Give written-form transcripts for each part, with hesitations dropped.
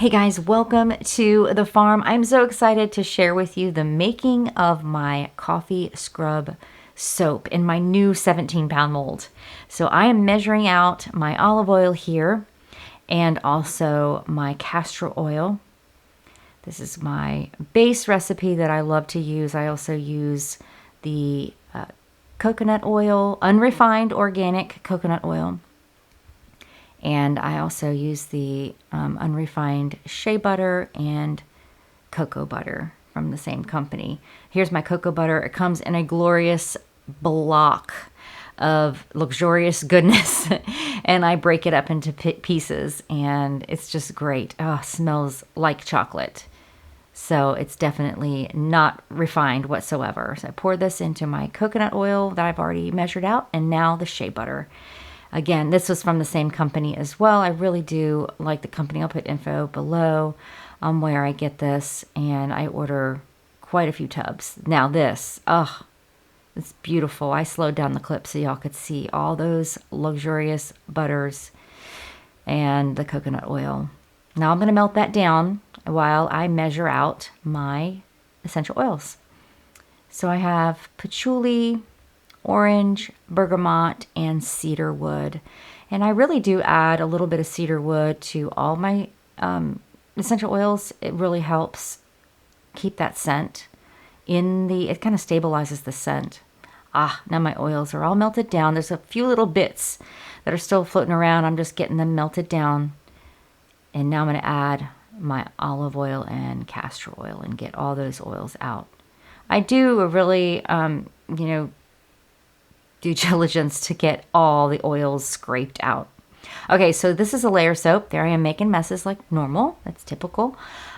Hey guys, welcome to the farm. I'm so excited to share with you the making of my coffee scrub soap in my new 17-pound mold. So I am measuring out my olive oil here and also my castor oil. This is my base recipe that I love to use. I also use the coconut oil, unrefined organic coconut oil. And I also use the unrefined shea butter and cocoa butter from the same company. Here's my cocoa butter. It comes in a glorious block of luxurious goodness. And I break it up into pieces and it's just great. Oh, smells like chocolate. So it's definitely not refined whatsoever. So I pour this into my coconut oil that I've already measured out, and now the shea butter. Again, this was from the same company as well. I really do like the company. I'll put info below on where I get this, and I order quite a few tubs. Now this, it's beautiful. I slowed down the clip so y'all could see all those luxurious butters and the coconut oil. Now I'm going to melt that down while I measure out my essential oils. So I have patchouli, orange, bergamot, and cedar wood. And I really do add a little bit of cedar wood to all my essential oils. It really helps keep that scent it kind of stabilizes the scent. Now my oils are all melted down. There's a few little bits that are still floating around. I'm just getting them melted down. And now I'm going to add my olive oil and castor oil and get all those oils out. I do a really, due diligence to get all the oils scraped out. Okay, so this is a layer soap. There I am making messes like normal. That's typical.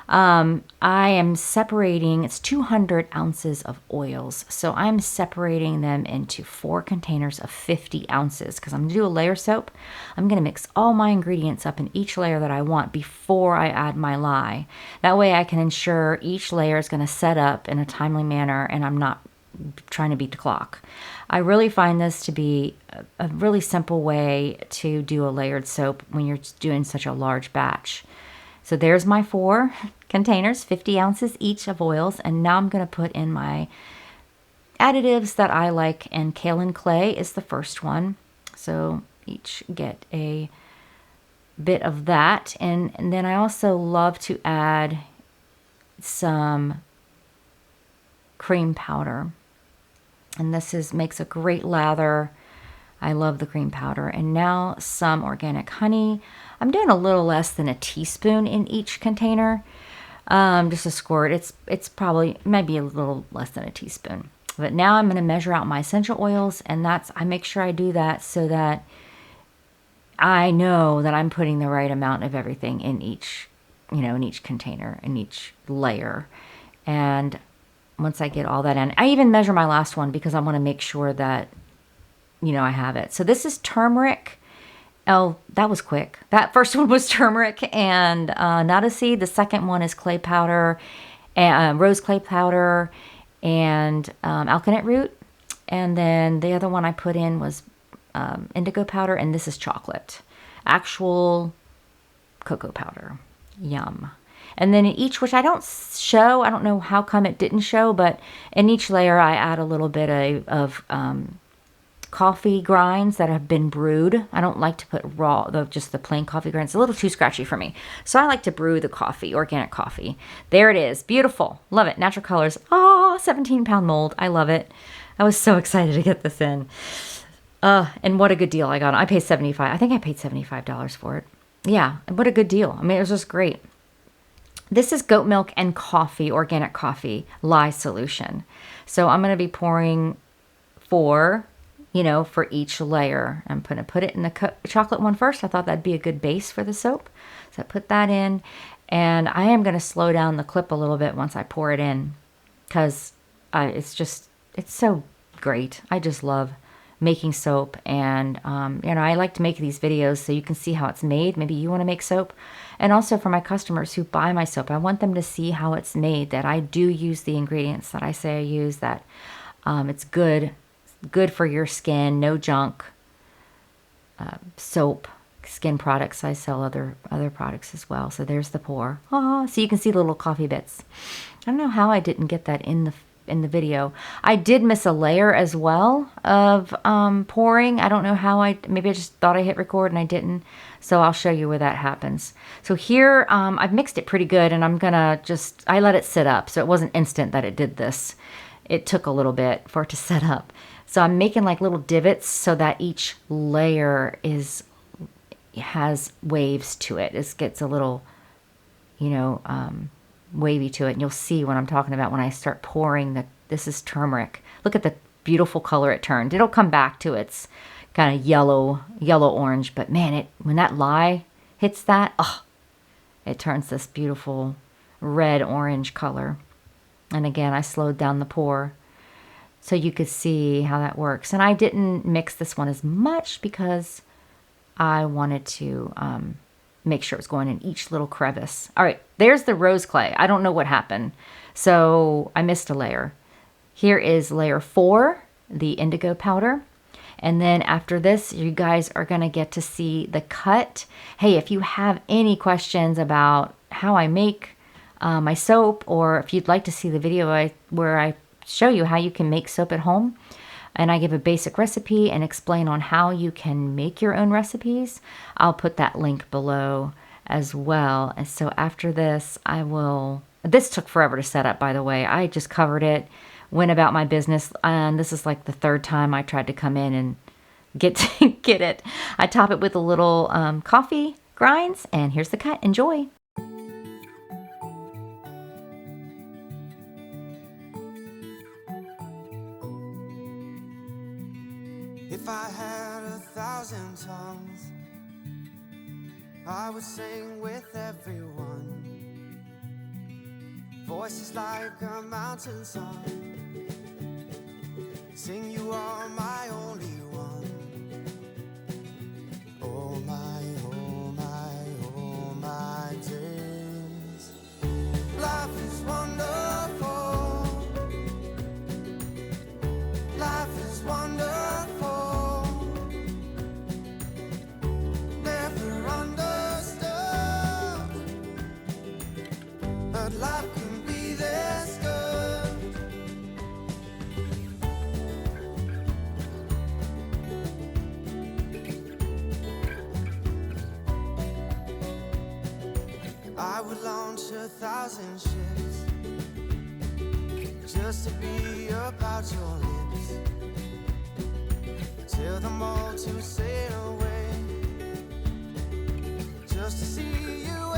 I am separating, it's 200 ounces of oils. So I'm separating them into 4 containers of 50 ounces because I'm going to do a layer soap. I'm going to mix all my ingredients up in each layer that I want before I add my lye. That way I can ensure each layer is going to set up in a timely manner and I'm not trying to beat the clock. I really find this to be a really simple way to do a layered soap when you're doing such a large batch. So there's my 4 containers, 50 ounces each of oils, and now I'm going to put in my additives that I like, and kaolin clay is the first one. So each get a bit of that, and then I also love to add some cream powder. And this makes a great lather. I love the cream powder. And now some organic honey. I'm doing a little less than a teaspoon in each container. Just a squirt. It's probably maybe a little less than a teaspoon. But now I'm going to measure out my essential oils, and I make sure I do that so that I know that I'm putting the right amount of everything in each container, in each layer. And once I get all that in, I even measure my last one because I want to make sure that, I have it. So this is turmeric. Oh, that was quick. That first one was turmeric and nata seed. The second one is clay powder, rose clay powder, and alkanet root. And then the other one I put in was indigo powder, and this is chocolate. Actual cocoa powder. Yum. And then in each, which I don't show, I don't know how come it didn't show, but in each layer I add a little bit of coffee grinds that have been brewed. I don't like to put just the plain coffee grinds. It's a little too scratchy for me. So I like to brew the coffee, organic coffee. There it is. Beautiful. Love it. Natural colors. 17-pound mold. I love it. I was so excited to get this in. And what a good deal I got. I paid $75. I think I paid $75 for it. Yeah. What a good deal. I mean, it was just great. This is goat milk and coffee, organic coffee, lye solution. So I'm going to be pouring 4, for each layer. I'm going to put it in the chocolate one first. I thought that'd be a good base for the soap. So I put that in, and I am going to slow down the clip a little bit once I pour it in because it's so great. I just love making soap, and I like to make these videos so you can see how it's made. Maybe you want to make soap. And also for my customers who buy my soap, I want them to see how it's made, that I do use the ingredients that I say I use, that it's good for your skin, no junk soap. skin products. I sell other products as well. So there's the pour. Oh, so you can see the little coffee bits. I don't know how I didn't get that in the video. I did miss a layer as well of pouring. I don't know how maybe I just thought I hit record and I didn't. So I'll show you where that happens. So here I've mixed it pretty good, and I'm gonna I let it sit up. So it wasn't instant that it did this. It took a little bit for it to set up. So I'm making like little divots so that each layer has waves to it. It gets a little, wavy to it. And you'll see what I'm talking about when I start pouring this is turmeric. Look at the beautiful color it turned. It'll come back to its kind of yellow orange, but man, when that lye hits that, it turns this beautiful red orange color. And again, I slowed down the pour so you could see how that works. And I didn't mix this one as much because I wanted to make sure it was going in each little crevice. All right, there's the rose clay. I don't know what happened. So I missed a layer. Here is layer 4, the indigo powder. And then after this, you guys are going to get to see the cut. Hey, if you have any questions about how I make my soap, or if you'd like to see the video where I show you how you can make soap at home, and I give a basic recipe and explain on how you can make your own recipes, I'll put that link below as well. And so after this, this took forever to set up, by the way. I just covered it, went about my business, and this is like the 3rd time I tried to come in and get it. I top it with a little coffee grinds, and here's the cut. Enjoy. If I had 1,000 tongues, I would sing with everyone. Voices like a mountain song, sing you are my only one. Oh my, oh my, oh my days. Life is wonderful. Life is wonderful. Life can be this good. I would launch 1,000 ships just to be about your lips. Tell them all to sail away just to see you